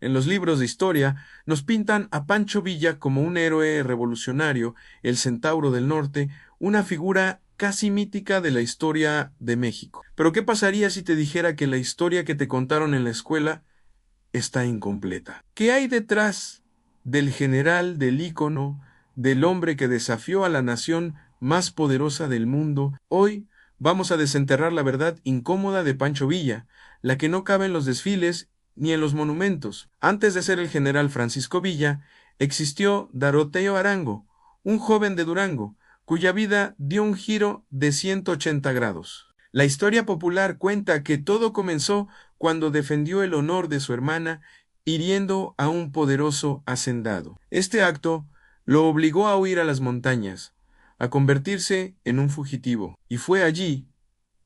En los libros de historia nos pintan a Pancho Villa como un héroe revolucionario, el Centauro del Norte, una figura casi mítica de la historia de México. Pero ¿qué pasaría si te dijera que la historia que te contaron en la escuela está incompleta? ¿Qué hay detrás del general, del ícono, del hombre que desafió a la nación más poderosa del mundo? Hoy vamos a desenterrar la verdad incómoda de Pancho Villa, la que no cabe en los desfiles ni en los monumentos. Antes de ser el general Francisco Villa, existió Doroteo Arango, un joven de Durango, cuya vida dio un giro de 180 grados. La historia popular cuenta que todo comenzó cuando defendió el honor de su hermana, hiriendo a un poderoso hacendado. Este acto lo obligó a huir a las montañas, a convertirse en un fugitivo, y fue allí,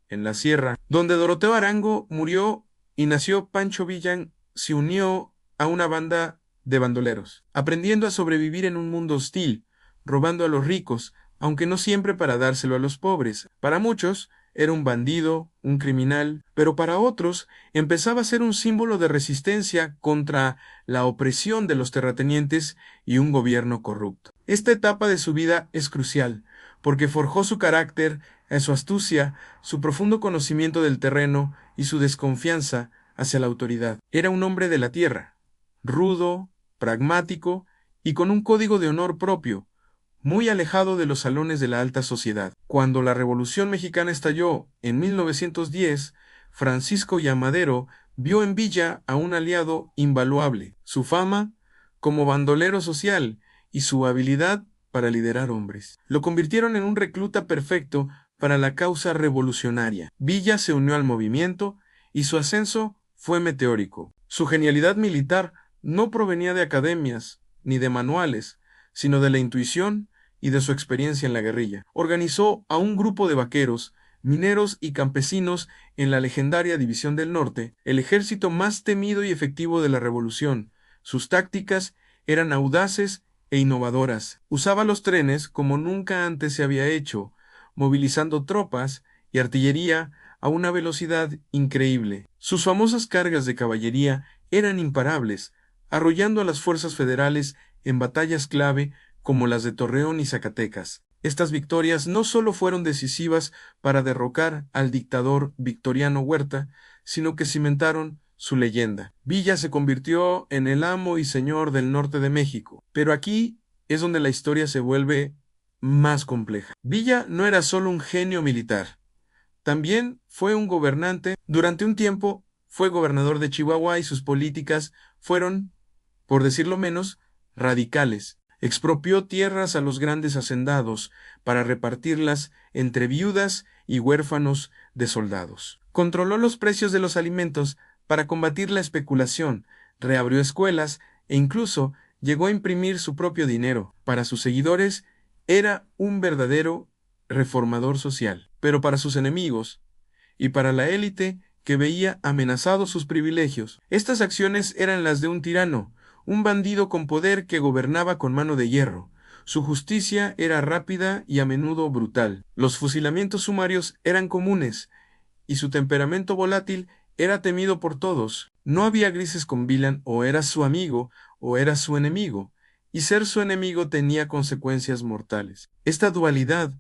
en la sierra, donde Doroteo Arango murió y nació Pancho Villa. Se unió a una banda de bandoleros, aprendiendo a sobrevivir en un mundo hostil, robando a los ricos, aunque no siempre para dárselo a los pobres. Para muchos era un bandido, un criminal, pero para otros empezaba a ser un símbolo de resistencia contra la opresión de los terratenientes y un gobierno corrupto. Esta etapa de su vida es crucial, porque forjó su carácter, su astucia, su profundo conocimiento del terreno y su desconfianza hacia la autoridad. Era un hombre de la tierra, rudo, pragmático y con un código de honor propio, muy alejado de los salones de la alta sociedad. Cuando la Revolución Mexicana estalló en 1910, Francisco I. Madero vio en Villa a un aliado invaluable. Su fama como bandolero social y su habilidad para liderar hombres lo convirtieron en un recluta perfecto para la causa revolucionaria. Villa se unió al movimiento y su ascenso fue meteórico. Su genialidad militar no provenía de academias ni de manuales, sino de la intuición y de su experiencia en la guerrilla. Organizó a un grupo de vaqueros, mineros y campesinos en la legendaria División del Norte, el ejército más temido y efectivo de la Revolución. Sus tácticas eran audaces e innovadoras. Usaba los trenes como nunca antes se había hecho, movilizando tropas y artillería a una velocidad increíble. Sus famosas cargas de caballería eran imparables, arrollando a las fuerzas federales en batallas clave como las de Torreón y Zacatecas. Estas victorias no solo fueron decisivas para derrocar al dictador Victoriano Huerta, sino que cimentaron su leyenda. Villa se convirtió en el amo y señor del norte de México, pero aquí es donde la historia se vuelve más compleja. Villa no era solo un genio militar, también fue un gobernante. Durante un tiempo fue gobernador de Chihuahua y sus políticas fueron, por decirlo menos, radicales. Expropió tierras a los grandes hacendados para repartirlas entre viudas y huérfanos de soldados. Controló los precios de los alimentos para combatir la especulación, reabrió escuelas e incluso llegó a imprimir su propio dinero. Para sus seguidores era un verdadero reformador social, pero para sus enemigos y para la élite que veía amenazados sus privilegios, estas acciones eran las de un tirano, un bandido con poder que gobernaba con mano de hierro. Su justicia era rápida y a menudo brutal. Los fusilamientos sumarios eran comunes, y su temperamento volátil era temido por todos. No había grises con Villa, o era su amigo o era su enemigo, y ser su enemigo tenía consecuencias mortales. Esta dualidad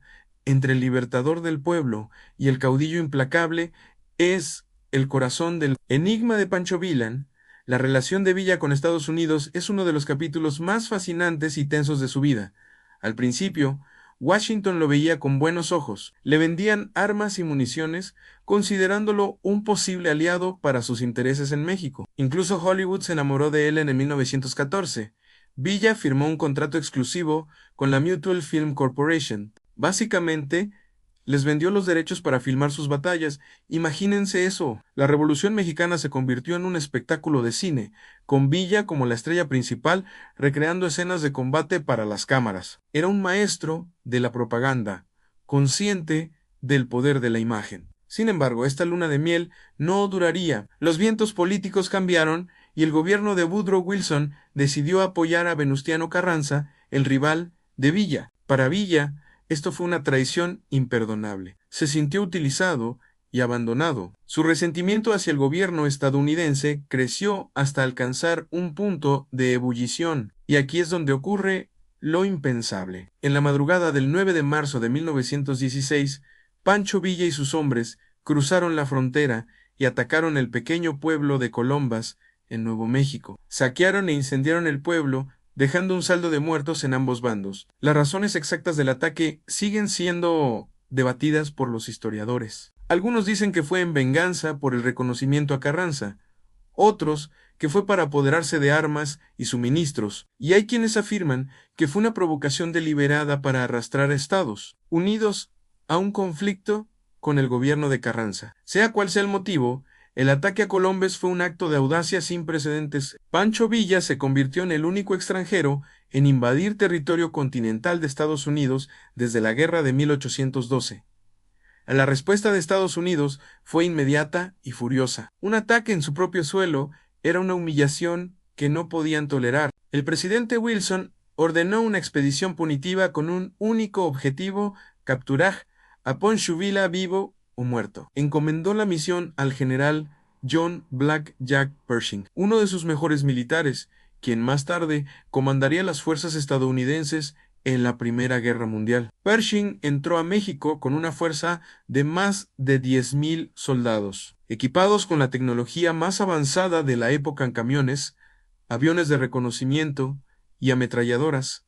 entre el libertador del pueblo y el caudillo implacable es el corazón del enigma de Pancho Villa. La relación de Villa con Estados Unidos es uno de los capítulos más fascinantes y tensos de su vida. Al principio, Washington lo veía con buenos ojos. Le vendían armas y municiones, considerándolo un posible aliado para sus intereses en México. Incluso Hollywood se enamoró de él en 1914. Villa firmó un contrato exclusivo con la Mutual Film Corporation. Básicamente, les vendió los derechos para filmar sus batallas. Imagínense eso. La Revolución Mexicana se convirtió en un espectáculo de cine, con Villa como la estrella principal, recreando escenas de combate para las cámaras. Era un maestro de la propaganda, consciente del poder de la imagen. Sin embargo, esta luna de miel no duraría. Los vientos políticos cambiaron y el gobierno de Woodrow Wilson decidió apoyar a Venustiano Carranza, el rival de Villa. Para Villa, esto fue una traición imperdonable. Se sintió utilizado y abandonado. Su resentimiento hacia el gobierno estadounidense creció hasta alcanzar un punto de ebullición, y aquí es donde ocurre lo impensable. En la madrugada del 9 de marzo de 1916, Pancho Villa y sus hombres cruzaron la frontera y atacaron el pequeño pueblo de Colombas, en Nuevo México. Saquearon e incendiaron el pueblo, dejando un saldo de muertos en ambos bandos. Las razones exactas del ataque siguen siendo debatidas por los historiadores. Algunos dicen que fue en venganza por el reconocimiento a Carranza, otros que fue para apoderarse de armas y suministros, y hay quienes afirman que fue una provocación deliberada para arrastrar a Estados Unidos a un conflicto con el gobierno de Carranza. Sea cual sea el motivo, el ataque a Colombes fue un acto de audacia sin precedentes. Pancho Villa se convirtió en el único extranjero en invadir territorio continental de Estados Unidos desde la guerra de 1812. La respuesta de Estados Unidos fue inmediata y furiosa. Un ataque en su propio suelo era una humillación que no podían tolerar. El presidente Wilson ordenó una expedición punitiva con un único objetivo: capturar a Pancho Villa vivo o muerto. Encomendó la misión al general John Black Jack Pershing, uno de sus mejores militares, quien más tarde comandaría las fuerzas estadounidenses en la Primera Guerra Mundial. Pershing entró a México con una fuerza de más de 10,000 soldados, equipados con la tecnología más avanzada de la época en camiones, aviones de reconocimiento y ametralladoras.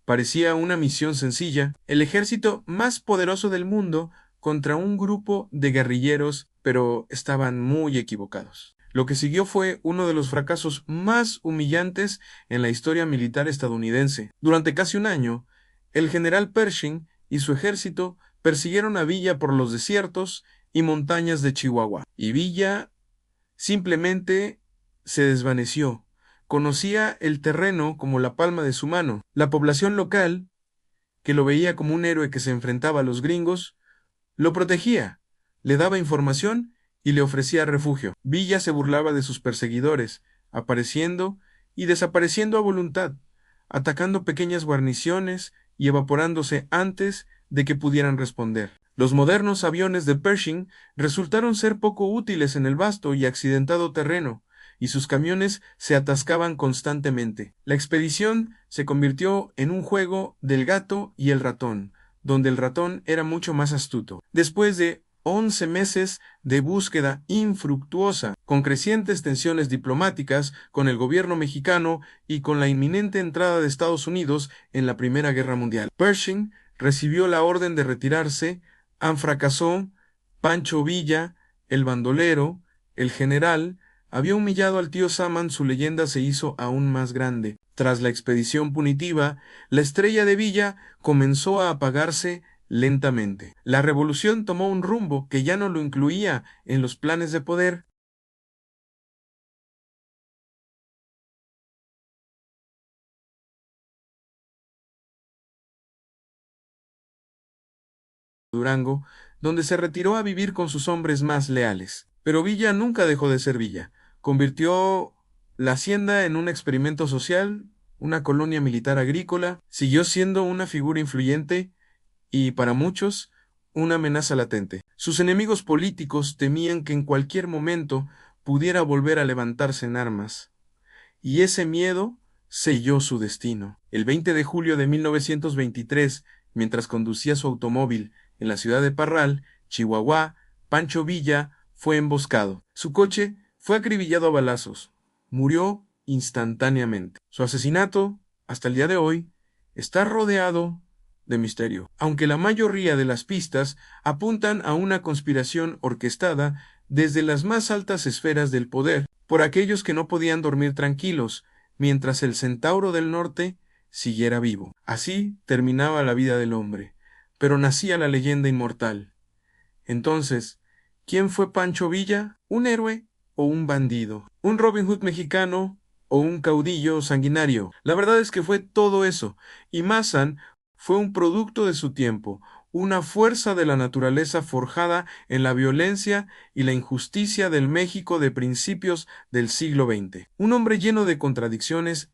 Parecía una misión sencilla, el ejército más poderoso del mundo contra un grupo de guerrilleros, pero estaban muy equivocados. Lo que siguió fue uno de los fracasos más humillantes en la historia militar estadounidense. Durante casi un año, el general Pershing y su ejército persiguieron a Villa por los desiertos y montañas de Chihuahua, y Villa simplemente se desvaneció. Conocía el terreno como la palma de su mano. La población local, que lo veía como un héroe que se enfrentaba a los gringos, lo protegía, le daba información y le ofrecía refugio. Villa se burlaba de sus perseguidores, apareciendo y desapareciendo a voluntad, atacando pequeñas guarniciones y evaporándose antes de que pudieran responder. Los modernos aviones de Pershing resultaron ser poco útiles en el vasto y accidentado terreno, y sus camiones se atascaban constantemente. La expedición se convirtió en un juego del gato y el ratón, donde el ratón era mucho más astuto. Después de 11 meses de búsqueda infructuosa, con crecientes tensiones diplomáticas con el gobierno mexicano y con la inminente entrada de Estados Unidos en la Primera Guerra Mundial, Pershing recibió la orden de retirarse. Fracasó. Pancho Villa, el bandolero, el general, había humillado al tío Sam. Su leyenda se hizo aún más grande. Tras la expedición punitiva, la estrella de Villa comenzó a apagarse lentamente. La revolución tomó un rumbo que ya no lo incluía en los planes de poder. Durango, donde se retiró a vivir con sus hombres más leales. Pero Villa nunca dejó de ser Villa. Convirtió la hacienda en un experimento social, una colonia militar agrícola, siguió siendo una figura influyente y, para muchos, una amenaza latente. Sus enemigos políticos temían que en cualquier momento pudiera volver a levantarse en armas, y ese miedo selló su destino. El 20 de julio de 1923, mientras conducía su automóvil en la ciudad de Parral, Chihuahua, Pancho Villa fue emboscado. Su coche fue acribillado a balazos. Murió instantáneamente. Su asesinato, hasta el día de hoy, está rodeado de misterio, aunque la mayoría de las pistas apuntan a una conspiración orquestada desde las más altas esferas del poder por aquellos que no podían dormir tranquilos mientras el Centauro del Norte siguiera vivo. Así terminaba la vida del hombre, pero nacía la leyenda inmortal. Entonces, ¿quién fue Pancho Villa? ¿Un héroe o un bandido? ¿Un Robin Hood mexicano o un caudillo sanguinario? La verdad es que fue todo eso, y Masan fue un producto de su tiempo, una fuerza de la naturaleza forjada en la violencia y la injusticia del México de principios del siglo XX. Un hombre lleno de contradicciones,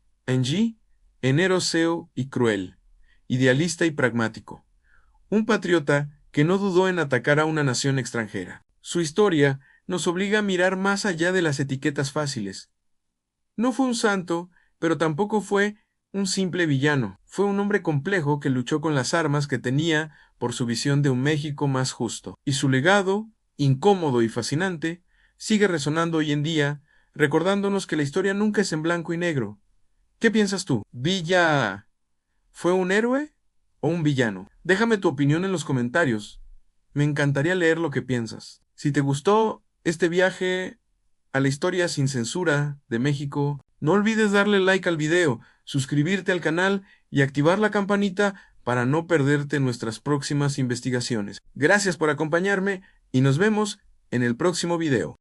enero seo y cruel, idealista y pragmático. Un patriota que no dudó en atacar a una nación extranjera. Su historia nos obliga a mirar más allá de las etiquetas fáciles. No fue un santo, pero tampoco fue un simple villano. Fue un hombre complejo que luchó con las armas que tenía por su visión de un México más justo. Y su legado, incómodo y fascinante, sigue resonando hoy en día, recordándonos que la historia nunca es en blanco y negro. ¿Qué piensas tú? ¿Villa fue un héroe o un villano? Déjame tu opinión en los comentarios. Me encantaría leer lo que piensas. Si te gustó este viaje a la historia sin censura de México, no olvides darle like al video, suscribirte al canal y activar la campanita para no perderte nuestras próximas investigaciones. Gracias por acompañarme y nos vemos en el próximo video.